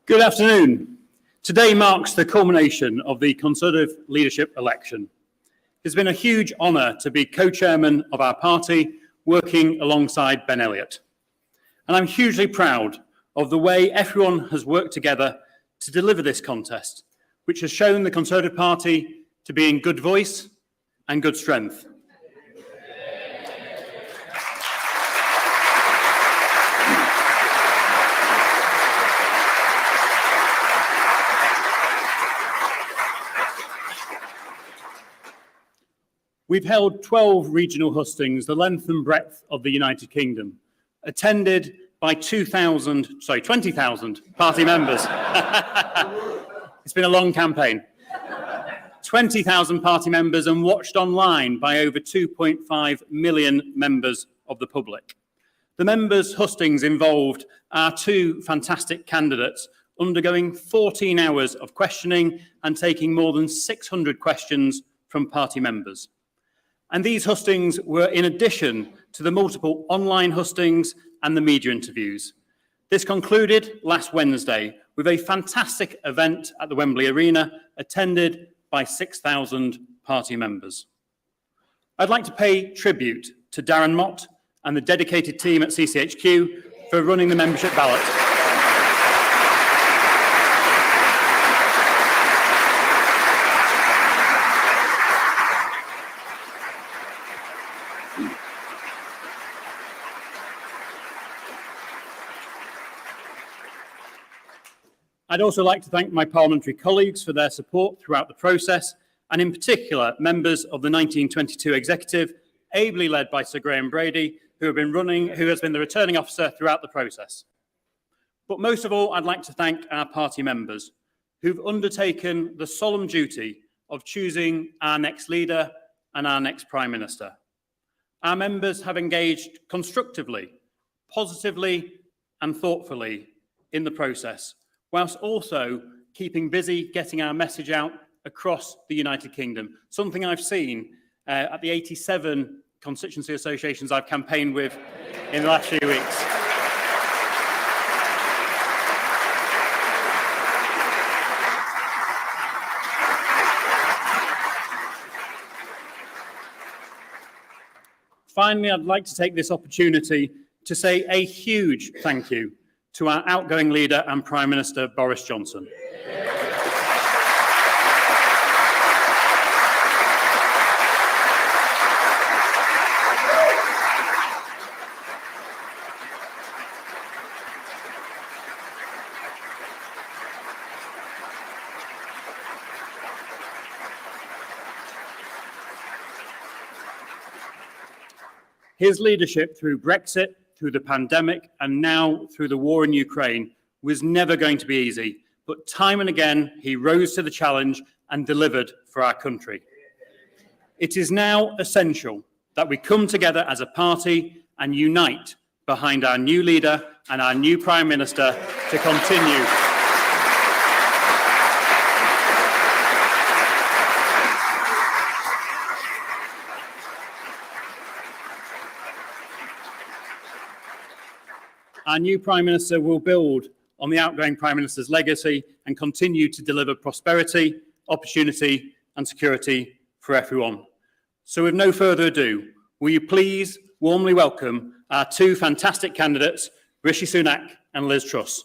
Good afternoon. Today marks the culmination of the Conservative leadership election. It's been a huge honour to be co-chairman of our party, working alongside Ben Elliott. And I'm hugely proud of the way everyone has worked together to deliver this contest, which has shown the Conservative Party to be in good voice and good strength. We've held 12 regional hustings, the length and breadth of the United Kingdom, attended by 20,000 party members. It's been a long campaign. 20,000 party members and watched online by over 2.5 million members of the public. The members' hustings involved our two fantastic candidates undergoing 14 hours of questioning and taking more than 600 questions from party members. And these hustings were in addition to the multiple online hustings and the media interviews. This concluded last Wednesday with a fantastic event at the Wembley Arena, attended by 6,000 party members. I'd like to pay tribute to Darren Mott and the dedicated team at CCHQ for running the membership ballot. I'd also like to thank my parliamentary colleagues for their support throughout the process, and in particular, members of the 1922 executive, ably led by Sir Graham Brady, who has been the returning officer throughout the process. But most of all, I'd like to thank our party members who've undertaken the solemn duty of choosing our next leader and our next Prime Minister. Our members have engaged constructively, positively, and thoughtfully in the process, whilst also keeping busy getting our message out across the United Kingdom, something I've seen at the 87 constituency associations I've campaigned with in the last few weeks. Finally, I'd like to take this opportunity to say a huge thank you to our outgoing leader and Prime Minister, Boris Johnson. His leadership through Brexit, through the pandemic, and now through the war in Ukraine was never going to be easy, but time and again he rose to the challenge and delivered for our country. It is now essential that we come together as a party and unite behind our new leader and our new Prime Minister to continue Our new Prime Minister will build on the outgoing Prime Minister's legacy and continue to deliver prosperity, opportunity and security for everyone. So with no further ado, will you please warmly welcome our two fantastic candidates, Rishi Sunak and Liz Truss.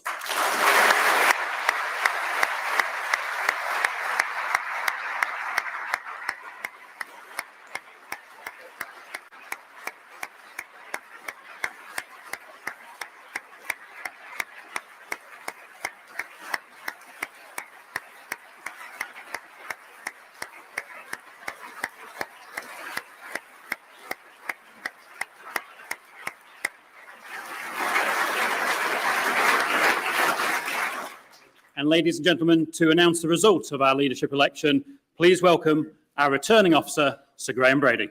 And ladies and gentlemen, to announce the results of our leadership election, please welcome our returning officer, Sir Graham Brady.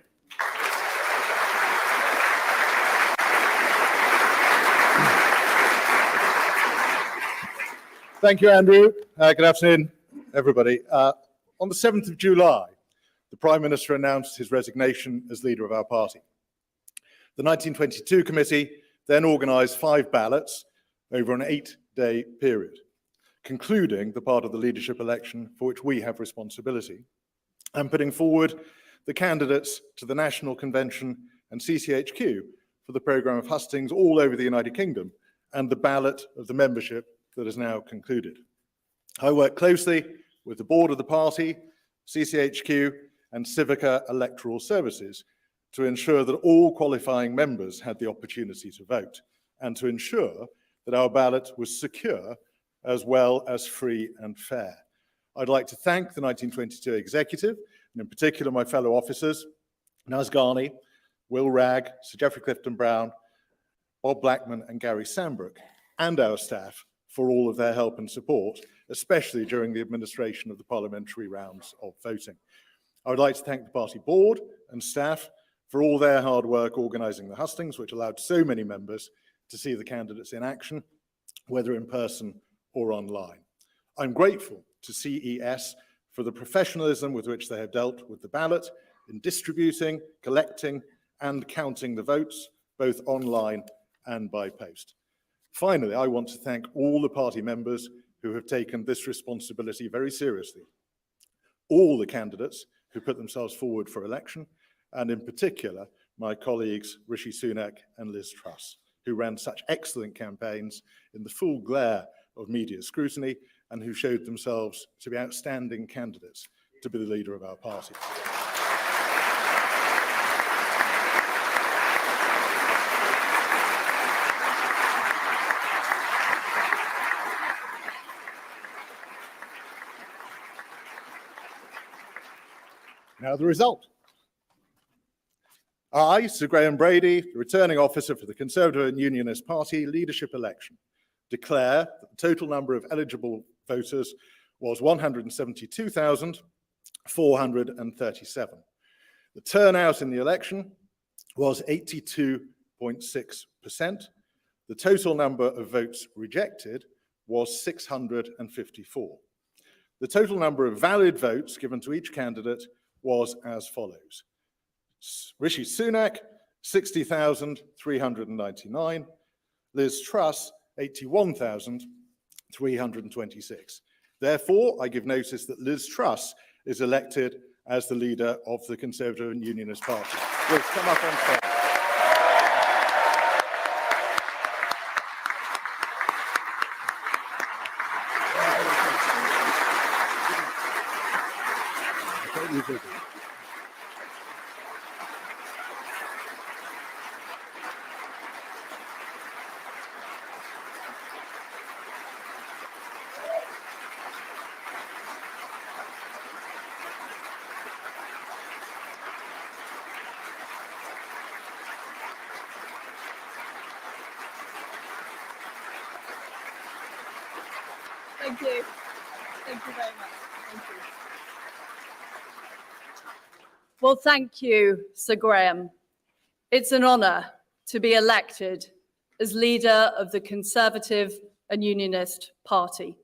Thank you, Andrew. Good afternoon, everybody. On the 7th of July, the Prime Minister announced his resignation as leader of our party. The 1922 committee then organised 5 ballots over an 8-day period. concluding the part of the leadership election for which we have responsibility, and putting forward the candidates to the National Convention and CCHQ for the programme of hustings all over the United Kingdom and the ballot of the membership that is now concluded. I work closely with the board of the party, CCHQ and Civica Electoral Services to ensure that all qualifying members had the opportunity to vote and to ensure that our ballot was secure as well as free and fair. I'd like to thank the 1922 executive, and in particular my fellow officers, Naz Ghani, Will Ragg, Sir Geoffrey Clifton-Brown, Bob Blackman and Gary Sambrook, and our staff for all of their help and support, especially during the administration of the parliamentary rounds of voting. I would like to thank the party board and staff for all their hard work organising the hustings, which allowed so many members to see the candidates in action, whether in person or online. I'm grateful to CES for the professionalism with which they have dealt with the ballot in distributing, collecting, and counting the votes, both online and by post. Finally, I want to thank all the party members who have taken this responsibility very seriously, all the candidates who put themselves forward for election, and in particular, my colleagues Rishi Sunak and Liz Truss, who ran such excellent campaigns in the full glare of media scrutiny and who showed themselves to be outstanding candidates to be the leader of our party. Now the result. I, Sir Graham Brady, the returning officer for the Conservative and Unionist Party leadership election, declare that the total number of eligible voters was 172,437. The turnout in the election was 82.6%. The total number of votes rejected was 654. The total number of valid votes given to each candidate was as follows. Rishi Sunak, 60,399. Liz Truss, 81,326. Therefore, I give notice that Liz Truss is elected as the leader of the Conservative and Unionist Party. Liz, come up on stage. Thank you. Thank you very much. Thank you. Well, thank you, Sir Graham. It's an honour to be elected as leader of the Conservative and Unionist Party.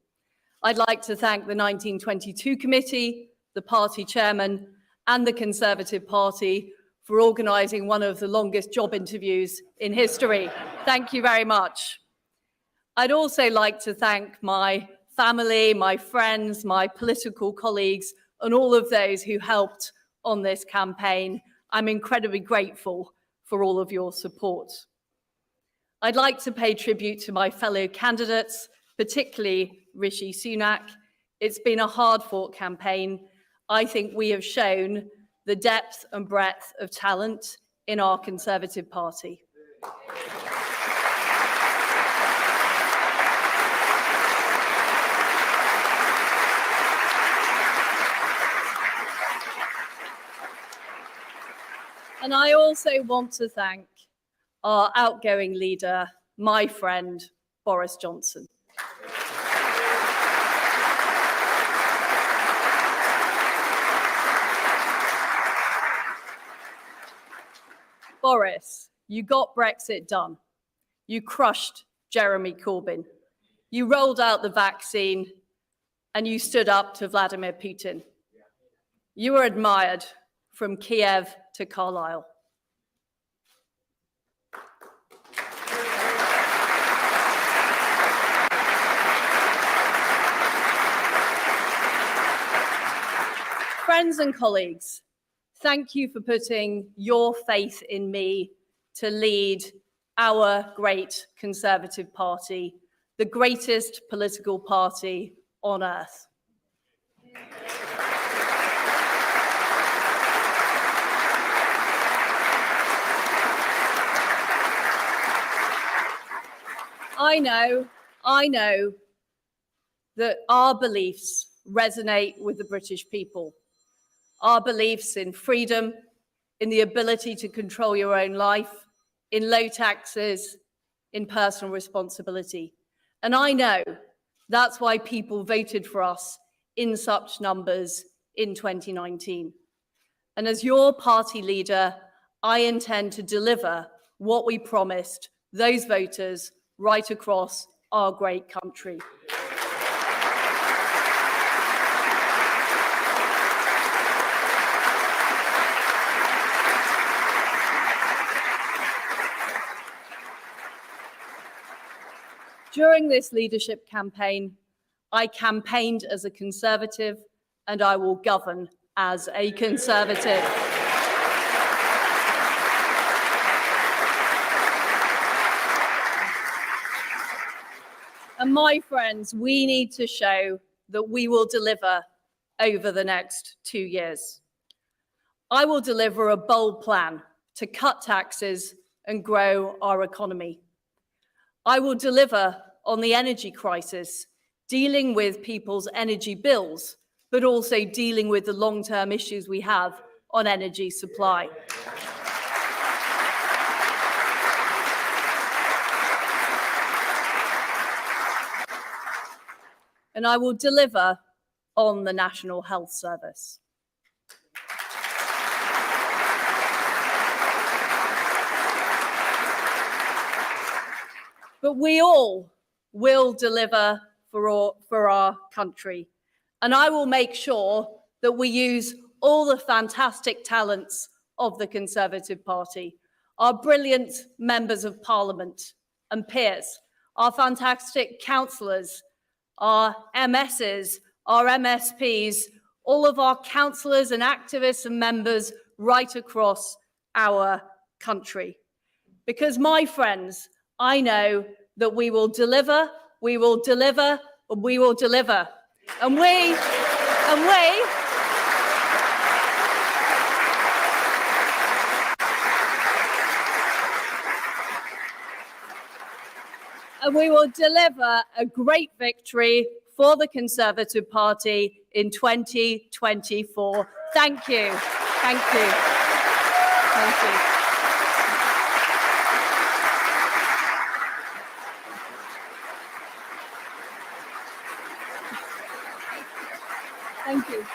I'd like to thank the 1922 committee, the party chairman, and the Conservative Party for organising one of the longest job interviews in history. Thank you very much. I'd also like to thank my family, my friends, my political colleagues, and all of those who helped on this campaign. I'm incredibly grateful for all of your support. I'd like to pay tribute to my fellow candidates, particularly Rishi Sunak. It's been a hard-fought campaign. I think we have shown the depth and breadth of talent in our Conservative Party. And I also want to thank our outgoing leader, my friend, Boris Johnson. Boris, you got Brexit done. You crushed Jeremy Corbyn. You rolled out the vaccine and you stood up to Vladimir Putin. You were admired from Kiev to Carlisle. Friends and colleagues, thank you for putting your faith in me to lead our great Conservative Party, the greatest political party on earth. I know that our beliefs resonate with the British people. Our beliefs in freedom, in the ability to control your own life, in low taxes, in personal responsibility. And I know that's why people voted for us in such numbers in 2019. And as your party leader, I intend to deliver what we promised those voters right across our great country. During this leadership campaign, I campaigned as a Conservative and I will govern as a Conservative. And my friends, we need to show that we will deliver over the next 2 years. I will deliver a bold plan to cut taxes and grow our economy. I will deliver on the energy crisis, dealing with people's energy bills, but also dealing with the long-term issues we have on energy supply. And I will deliver on the National Health Service. But we all will deliver for our country. And I will make sure that we use all the fantastic talents of the Conservative Party, our brilliant members of Parliament and peers, our fantastic councillors, our MSs, our MSPs, all of our councillors and activists and members right across our country. Because, my friends, I know that we will deliver, we will deliver, and we will deliver. And we will deliver a great victory for the Conservative Party in 2024. Thank you. Thank you. Thank you. Thank you.